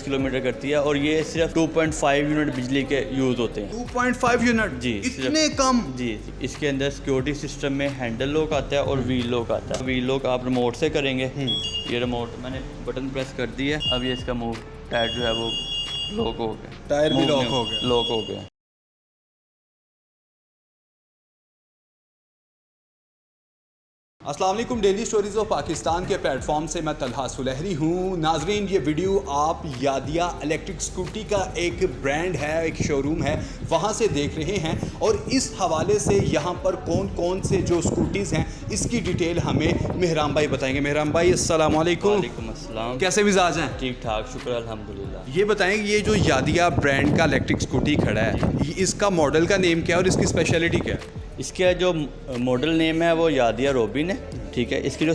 110 kilometre करती है और ये सिर्फ 2.5 यूनिट बिजली के यूज़ होते हैं। 2.5 यूनिट जी, इतने कम? जी, इसके अंदर सिक्योरिटी सिस्टम में हैंडल लॉक आता है और व्हील लॉक आता है। व्हील लॉक आप रिमोट से करेंगे, ये रिमोट मैंने बटन प्रेस कर दिया, अब ये इसका मूव टायर जो है वो लॉक हो गया, टायर भी लॉक हो गया। लॉक हो गया। अस्सलाम वालेकुम, डेली स्टोरीज़ ऑफ पाकिस्तान के प्लेटफॉर्म से मैं तलहा सुलहरी हूँ। नाजरीन, ये वीडियो आप यादिया इलेक्ट्रिक स्कूटी का एक ब्रांड है, एक शोरूम है, वहाँ से देख रहे हैं और इस हवाले से यहाँ पर कौन कौन से जो स्कूटीज़ हैं इसकी डिटेल हमें मेहराम भाई बताएंगे। मेहराम भाई अस्सलाम वालेकुम। वालेकुम अस्सलाम। कैसे मिजाज हैं? ठीक ठाक, शुक्र अल्हम्दुलिल्लाह। ये बताएं, ये जो यादिया ब्रांड का इलेक्ट्रिक स्कूटी खड़ा है, इसका मॉडल का नेम क्या है और इसकी स्पेशलिटी क्या है? इसका जो मॉडल नेम है वो यादिया रोबिन है, ठीक है। इसकी जो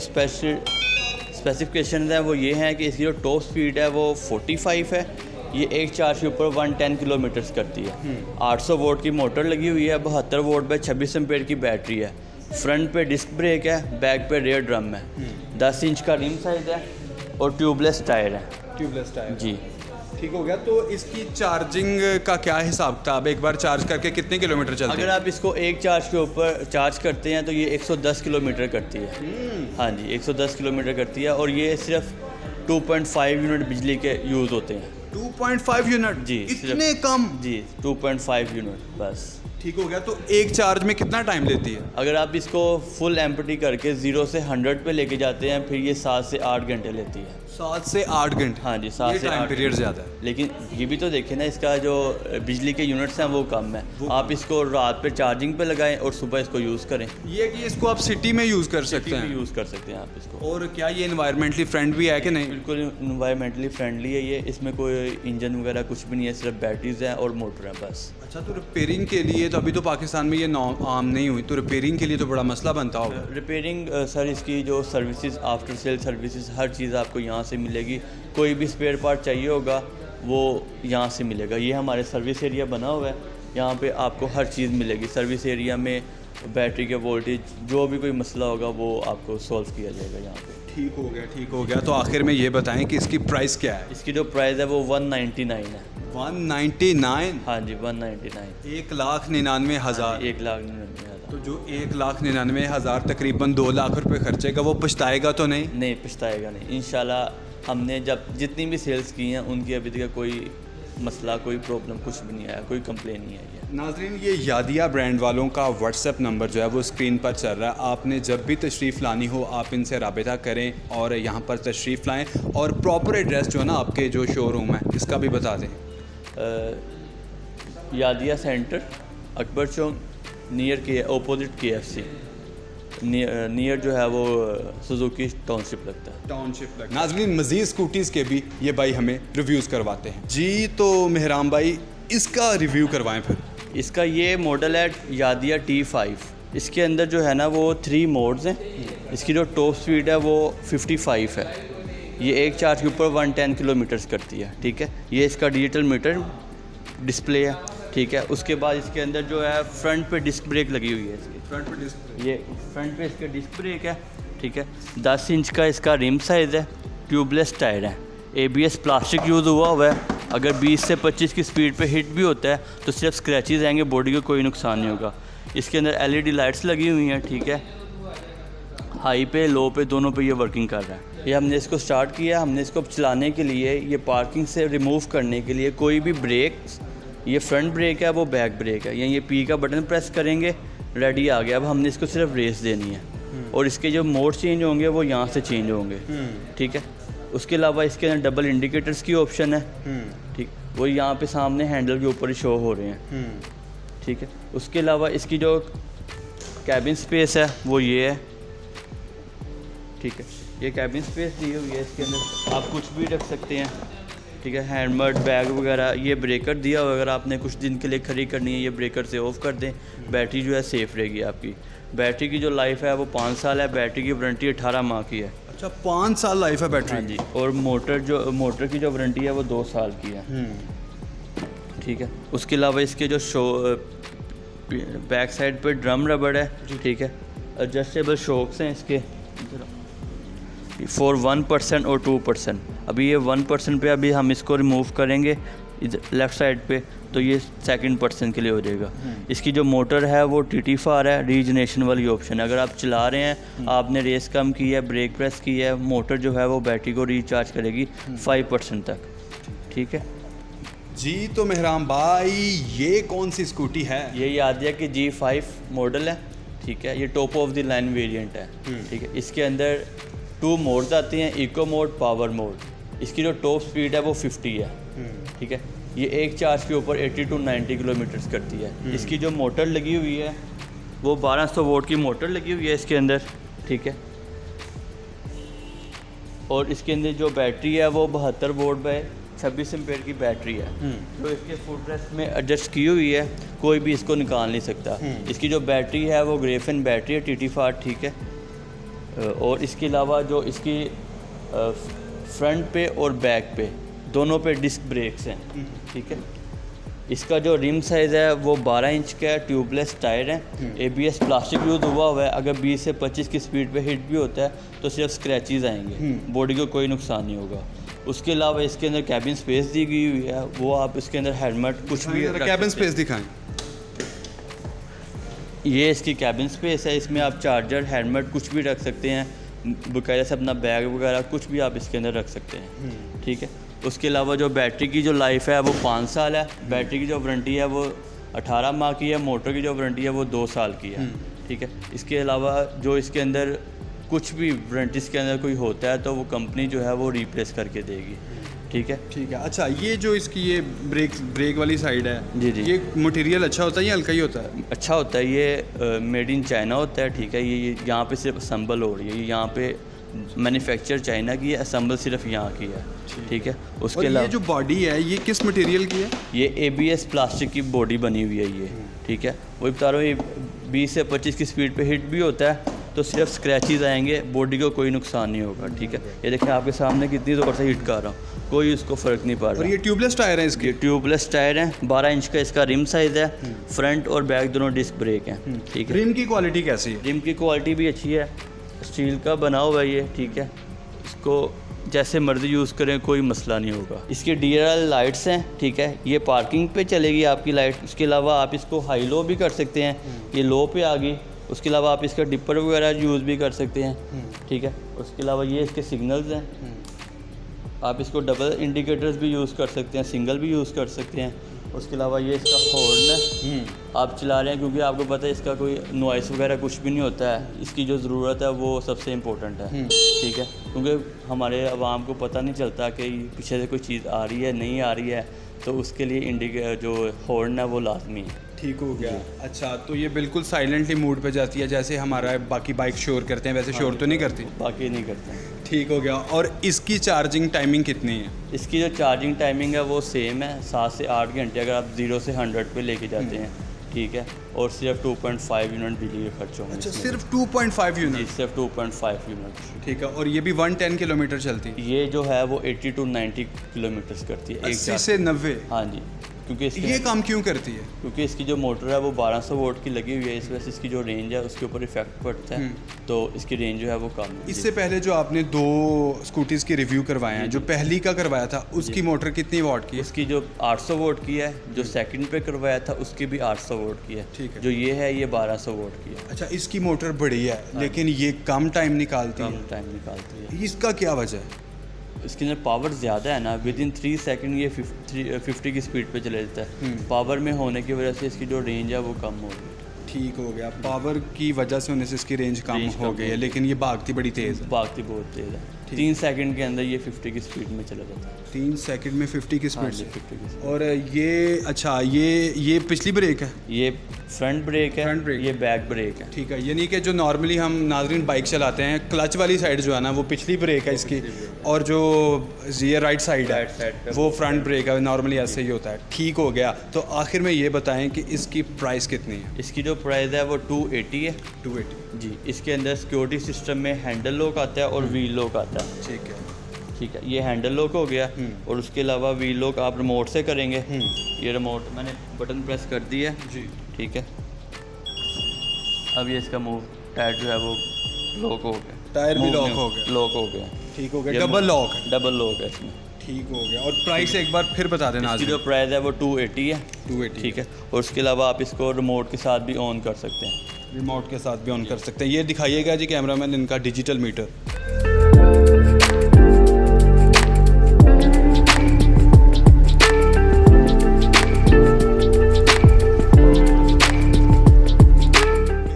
स्पेसिफिकेशन है वो ये हैं कि इसकी जो टॉप स्पीड है वो 45 है। ये एक चार्ज के ऊपर 110 किलोमीटर्स करती है। 800 वोल्ट की मोटर लगी हुई है, 72 वोल्ट पे 26 एम्पेयर की बैटरी है। फ्रंट पे डिस्क ब्रेक है, बैक पे रेयर ड्रम है। 10 इंच का रिम साइज है और ट्यूबलेस टायर है। ट्यूबलेस टायर, जी, ठीक हो गया। तो इसकी चार्जिंग का क्या हिसाब किताब? एक बार चार्ज करके कितने किलोमीटर चलती है? अगर आप इसको एक चार्ज के ऊपर चार्ज करते हैं तो ये 110 किलोमीटर करती है। हाँ जी, 110 किलोमीटर करती है और ये सिर्फ 2.5 यूनिट बिजली के यूज़ होते हैं। 2.5 यूनिट? जी, इतने कम? जी, 2.5 यूनिट बस। ठीक हो गया। तो एक चार्ज में कितना टाइम लेती है? अगर आप इसको फुल एम्प्टी करके 0 से 100 पे लेके जाते हैं फिर ये 7 से 8 घंटे लेती है। 7 से 8 घंटे? हाँ जी, 7 से 8 पीरियड ज़्यादा है। लेकिन ये भी तो देखें ना, इसका जो बिजली के यूनिट्स हैं वो कम है। आप इसको रात पे चार्जिंग पे लगाएं और सुबह इसको यूज़ करें। ये कि इसको आप सिटी में यूज़ कर सकते हैं? यूज़ कर सकते हैं आप इसको। और क्या ये इन्वायरमेंटली फ्रेंडली है कि नहीं? बिल्कुल इन्वायरमेंटली फ्रेंडली है ये। इसमें कोई इंजन वगैरह कुछ भी नहीं है, सिर्फ बैटरीज हैं और मोटर है बस। अच्छा, तो रिपेयरिंग के लिए तो अभी तो पाकिस्तान में ये आम नहीं हुई, तो रिपेयरिंग के लिए तो बड़ा मसला बनता होगा। रिपेयरिंग सर, इसकी जो सर्विसेज, आफ्टर सेल सर्विसेज, हर चीज़ आपको यहाँ से मिलेगी। कोई भी स्पेयर पार्ट चाहिए होगा वो यहाँ से मिलेगा। ये हमारे सर्विस एरिया बना हुआ है, यहाँ पे आपको हर चीज़ मिलेगी। सर्विस एरिया में बैटरी के वोल्टेज, जो भी कोई मसला होगा वो आपको सॉल्व किया जाएगा यहाँ पे। ठीक हो गया, ठीक हो गया। तो आखिर में ये बताएं कि इसकी प्राइस क्या है? इसकी जो प्राइस है वो 199 है। 199? हाँ जी, 199। 1,99,000। 1,99,000। तो जो 1,99,000 तकरीबन 2 लाख रुपए खर्चे का, वो पछताएगा तो नहीं? नहीं, पछताएगा नहीं इंशाल्लाह। हमने जब जितनी भी सेल्स की हैं उनकी अभी तक कोई मसला, कोई प्रॉब्लम कुछ भी नहीं आया, कोई कंप्लेन नहीं आई है। नाजरीन, ये यादिया ब्रांड वालों का व्हाट्सएप नंबर जो है वो स्क्रीन पर चल रहा है। आपने जब भी तशरीफ़ लानी हो आप इनसे राबिता करें और यहाँ पर तशरीफ़ लाएँ। और प्रॉपर एड्रेस जो है ना आपके जो शोरूम है इसका भी बता दें। यादिया सेंटर, अकबर चौक, नियर के ऑपोजिट KFC, नियर जो है वो सुजुकी टाउनशिप लगता है। टाउनशिप लगता है। नाजरीन, मज़ीद स्कूटीज़ के भी ये भाई हमें रिव्यूज़ करवाते हैं। जी, तो मेहराम भाई इसका रिव्यू करवाएं फिर। इसका ये मॉडल है यादिया T5। इसके अंदर जो है ना वो 3 मोड्स हैं। इसकी जो टॉप स्पीड है वो 55 है। ये एक चार्ज के ऊपर 110 किलोमीटर्स करती है, ठीक है। ये इसका डिजिटल मीटर डिस्प्ले है, ठीक है। उसके बाद इसके अंदर जो है फ्रंट पे डिस्क ब्रेक लगी हुई है। इसकी फ्रंट पे डिस्क, ये फ्रंट पे इसका डिस्क ब्रेक है, ठीक है। 10 इंच का इसका रिम साइज़ है, ट्यूबलेस टायर है, ABS प्लास्टिक यूज़ हुआ है। अगर 20 से 25 की स्पीड पे हिट भी होता है तो सिर्फ स्क्रैचेस आएंगे, बॉडी को कोई नुकसान नहीं होगा। इसके अंदर LED लाइट्स लगी हुई हैं, ठीक है। हाई पे, लो पे, दोनों पे ये वर्किंग कर रहा है। ये हमने इसको स्टार्ट किया, हमने इसको चलाने के लिए, ये पार्किंग से रिमूव करने के लिए कोई भी ब्रेक, ये फ्रंट ब्रेक है वो बैक ब्रेक है, ये P का बटन प्रेस करेंगे, रेडी आ गया। अब हमने इसको सिर्फ रेस देनी है और इसके जो मोड चेंज होंगे वो यहाँ से चेंज होंगे, ठीक है। उसके अलावा इसके अंदर डबल इंडिकेटर्स की ऑप्शन है, ठीक, वो यहाँ पे सामने हैंडल के ऊपर ही शो हो रहे हैं, ठीक है। उसके अलावा इसकी जो कैबिन स्पेस है वो ये है, ठीक है। ये कैबिन स्पेस दी हुई है, इसके अंदर आप कुछ भी रख सकते हैं, ठीक है। हैंडमेड बैग वगैरह, ये ब्रेकर दिया हुआ, अगर आपने कुछ दिन के लिए खड़ी करनी है ये ब्रेकर से ऑफ कर दें, बैटरी जो है सेफ़ रहेगी आपकी। बैटरी की जो लाइफ है वो 5 साल है, बैटरी की वारंटी 18 माह की है। अच्छा, 5 साल लाइफ है बैटरी? हाँ जी। और मोटर की जो वारंटी है वो 2 साल की है, ठीक है। उसके अलावा इसके जो बैक साइड पे ड्रम रबड़ है, ठीक है। एडजस्टेबल शॉक्स हैं इसके, फॉर 1% और 2%। अभी ये 1% पे अभी हम इसको रिमूव करेंगे लेफ़्ट साइड पे, तो ये सेकंड पर्सन के लिए हो जाएगा। इसकी जो मोटर है वो TT4 है, रीजनरेशन वाली ऑप्शन है। अगर आप चला रहे हैं, आपने रेस कम की है, ब्रेक प्रेस की है, मोटर जो है वो बैटरी को रिचार्ज करेगी 5% तक। ठीक है जी। तो मेहराम भाई, ये कौन सी स्कूटी है? ये यादिया की G5 मॉडल है। ठीक है, ये top of the line variant है। ठीक है, इसके अंदर 2 मोड्स आते हैं, इको मोड, पावर मोड। इसकी जो टॉप स्पीड है वो 50 है। ठीक है, ये एक चार्ज के ऊपर 80 to 90 किलोमीटर्स करती है। इसकी जो मोटर लगी हुई है वो 1200 वोल्ट की मोटर लगी हुई है इसके अंदर। ठीक है, और इसके अंदर जो बैटरी है वो 72 वोल्ट बाय 26 एम्पेयर की बैटरी है, जो इसके फुट रेस्ट में एडजस्ट की हुई है, कोई भी इसको निकाल नहीं सकता। इसकी जो बैटरी है वो ग्रेफिन बैटरी है TT4। ठीक है, और इसके अलावा जो इसकी फ्रंट पे और बैक पे दोनों पे डिस्क ब्रेक्स हैं। ठीक है, इसका जो रिम साइज़ है वो 12 इंच का है, ट्यूबलेस टायर है, ABS प्लास्टिक यूज़ हुआ है। अगर 20 से 25 की स्पीड पे हिट भी होता है तो सिर्फ स्क्रैचेस आएंगे, बॉडी को कोई नुकसान नहीं होगा। उसके अलावा इसके अंदर कैबिन स्पेस दी गई हुई है, वो आप इसके अंदर हेलमेट कुछ भी कैबिन स्पेस दिखाएं। ये इसकी कैबिन स्पेस है, इसमें आप चार्जर, हेलमेट कुछ भी रख सकते हैं, बकायदा से अपना बैग वगैरह कुछ भी आप इसके अंदर रख सकते हैं। ठीक है, उसके अलावा जो बैटरी की जो लाइफ है वो 5 साल है, बैटरी की जो वारंटी है वो 18 माह की है, मोटर की जो वारंटी है वो 2 साल की है। ठीक है, इसके अलावा जो इसके अंदर कुछ भी वारंटीज़ के अंदर कोई होता है तो वो कंपनी जो है वो रिप्लेस करके देगी। ठीक है। ठीक है। अच्छा, ये जो इसकी ये ब्रेक वाली साइड है, जी जी, ये मटेरियल अच्छा होता है या हल्का ही होता है? अच्छा होता है, ये मेड इन चाइना होता है। ठीक है, ये यहाँ पे सिर्फ असम्बल हो रही है, ये यहाँ पे मैन्युफैक्चर चाइना की है, असम्बल सिर्फ यहाँ की है। ठीक है, उसके अलावा ये जो बॉडी है ये किस मटेरियल की है? ये ABS प्लास्टिक की बॉडी बनी हुई है ये। ठीक है, वही बता रहा हूँ, ये 20 से 25 की स्पीड पे हिट भी होता है तो सिर्फ स्क्रैचेस आएंगे, बॉडी को कोई नुकसान नहीं होगा। ठीक है, ये देखिए आपके सामने कितनी ज़ोर से हिट कर रहा हूँ, कोई उसको फ़र्क नहीं पड़ रहा। और ये ट्यूबलेस टायर है इसके? ये ट्यूबलेस टायर हैं, 12 इंच का इसका रिम साइज़ है, फ्रंट और बैक दोनों डिस्क ब्रेक हैं। ठीक है, रिम की क्वालिटी कैसी है? रिम की क्वालिटी भी अच्छी है, स्टील का बना हुआ है ये। ठीक है, इसको जैसे मर्जी यूज़ करें, कोई मसला नहीं होगा। इसके DRL लाइट्स हैं। ठीक है, ये पार्किंग पे चलेगी आपकी लाइट। इसके अलावा आप इसको हाई लो भी कर सकते हैं, ये लो पे आ गई। उसके अलावा आप इसका डिपर वगैरह यूज़ भी कर सकते हैं। ठीक है, उसके अलावा ये इसके सिग्नल्स हैं, आप इसको डबल इंडिकेटर्स भी यूज़ कर सकते हैं, सिंगल भी यूज़ कर सकते हैं। उसके अलावा ये इसका हॉर्न है, आप चला रहे हैं क्योंकि आपको पता है इसका कोई नॉइस वगैरह कुछ भी नहीं होता है, इसकी जो ज़रूरत है वो सबसे इम्पोर्टेंट है। ठीक है, क्योंकि हमारे आवाम को पता नहीं चलता कि पीछे से कोई चीज़ आ रही है नहीं आ रही है, तो उसके लिए जो हॉर्न है वो लाजमी है। ठीक हो गया। अच्छा, तो ये बिल्कुल साइलेंटली मूड पे जाती है, जैसे हमारा बाकी बाइक शोर करते हैं वैसे शोर तो नहीं करती? बाकी नहीं करते। ठीक हो गया। और इसकी चार्जिंग टाइमिंग कितनी है? इसकी जो चार्जिंग टाइमिंग है वो सेम है, 7 से 8 घंटे अगर आप 0 से 100 पे लेके जाते हैं। ठीक है, और सिर्फ 2.5 यूनिट बिजली के खर्च होंगे। अच्छा, सिर्फ 2.5 यूनिट? जी, सिर्फ 2.5 यूनिट। ठीक है, और ये भी 110 किलोमीटर चलती है? ये जो है वो 80 to 90 किलोमीटर्स करती है, 80 से 90? हाँ जी, क्योंकि ये काम क्यों करती है? क्योंकि इसकी जो मोटर है वो 1200 वोल्ट की लगी हुई है, इस वजह से इसकी जो रेंज है उसके ऊपर इफेक्ट पड़ता है, तो इसकी रेंज जो है वो कम है। इससे पहले जो आपने 2 स्कूटीज़ की रिव्यू करवाए हैं, जो पहली का करवाया था उसकी मोटर कितनी वॉट की है? उसकी जो 800 वोल्ट की है, जो सेकंड पे करवाया था उसकी भी 800 वोल्ट की है। ठीक है, जो ये है ये 1200 वोल्ट की है। अच्छा, इसकी मोटर बड़ी है लेकिन ये कम टाइम निकालती है? कम टाइम निकालती है। इसका क्या वजह है? इसके अंदर पावर ज़्यादा है ना, विद इन 3 सेकंड ये 50 की स्पीड पे चले जाता है। पावर में होने की वजह से इसकी जो रेंज है वो कम हो गई। ठीक हो गया, पावर की वजह से होने से इसकी रेंज कम हो गई है, लेकिन ये भागती बड़ी तेज़ है। भागती बहुत तेज़ है, 3 सेकंड के अंदर ये 50 की स्पीड में चला जाता है। 3 सेकंड में 50 की स्पीड से? 50 की स्पीड। और ये अच्छा, ये पिछली ब्रेक है? ये फ्रंट ब्रेक है, फ्रंट ब्रेक, ये बैक ब्रेक है। ठीक है, यानी कि जो नॉर्मली हम नाज़रीन बाइक चलाते हैं, क्लच वाली साइड जो है ना वो पिछली ब्रेक है इसकी, और जो ये राइट साइड है वो फ्रंट ब्रेक है। नॉर्मली ऐसे ही होता है। ठीक हो गया। तो आखिर में ये बताएं कि इसकी प्राइस कितनी है? इसकी जो प्राइस है वो 280 है। 280 जी। इसके अंदर सिक्योरिटी सिस्टम में हैंडल लॉक आता है और व्हील लॉक आता है। ठीक है, ठीक है, ये हैंडल लॉक हो गया, और उसके अलावा व्हील लॉक आप रिमोट से करेंगे। ये रिमोट मैंने बटन प्रेस कर दिया है जी। ठीक है, अब ये इसका मूव टायर जो है वो लॉक हो गया। टायर भी लॉक हो गया, लॉक हो गया, ठीक हो गया, ये डबल लॉक है, डबल लॉक है इसमें, ठीक हो गया। और प्राइस एक बार फिर बता देना। इसकी जो प्राइस है वो 280 है, 280, ठीक है। और उसके अलावा आप इसको रिमोट के साथ भी ऑन कर सकते हैं, रिमोट के साथ भी ऑन कर सकते हैं। ये दिखाइएगा जी कैमरामैन इनका डिजिटल मीटर।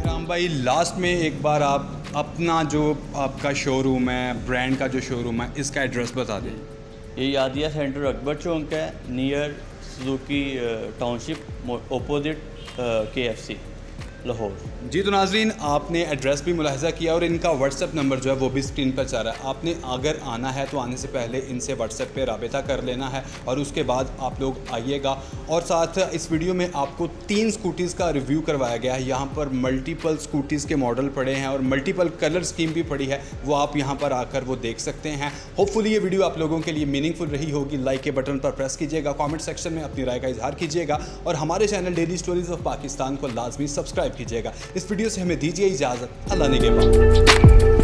राम भाई, लास्ट में एक बार आप अपना जो आपका शोरूम है, ब्रांड का जो शोरूम है, इसका एड्रेस बता दें। ये यादिया सेंटर अकबर चौक है, near Suzuki township, opposite KFC Lahore. जी तो नाजरीन, आपने एड्रेस भी मुलाहिजा किया और इनका व्हाट्सएप नंबर जो है वो भी स्क्रीन पर चल रहा है। आपने अगर आना है तो आने से पहले इनसे व्हाट्सएप पे राबिता कर लेना है और उसके बाद आप लोग आइएगा। और साथ इस वीडियो में आपको 3 स्कूटीज़ का रिव्यू करवाया गया है। यहाँ पर मल्टीपल स्कूटीज़ के मॉडल पड़े हैं और मल्टीपल कलर स्कीम भी पड़ी है, वो आप यहाँ पर आकर वो देख सकते हैं। होपफुली ये वीडियो आप लोगों के लिए मीनिंगफुल रही होगी। लाइक के बटन पर प्रेस कीजिएगा, कॉमेंट सेक्शन में अपनी राय का इजहार कीजिएगा और हमारे channel daily stories of Pakistan को लाजमी सब्सक्राइब कीजिएगा। इस वीडियो से हमें दीजिए इजाज़त। अल्लाह ने के बाद।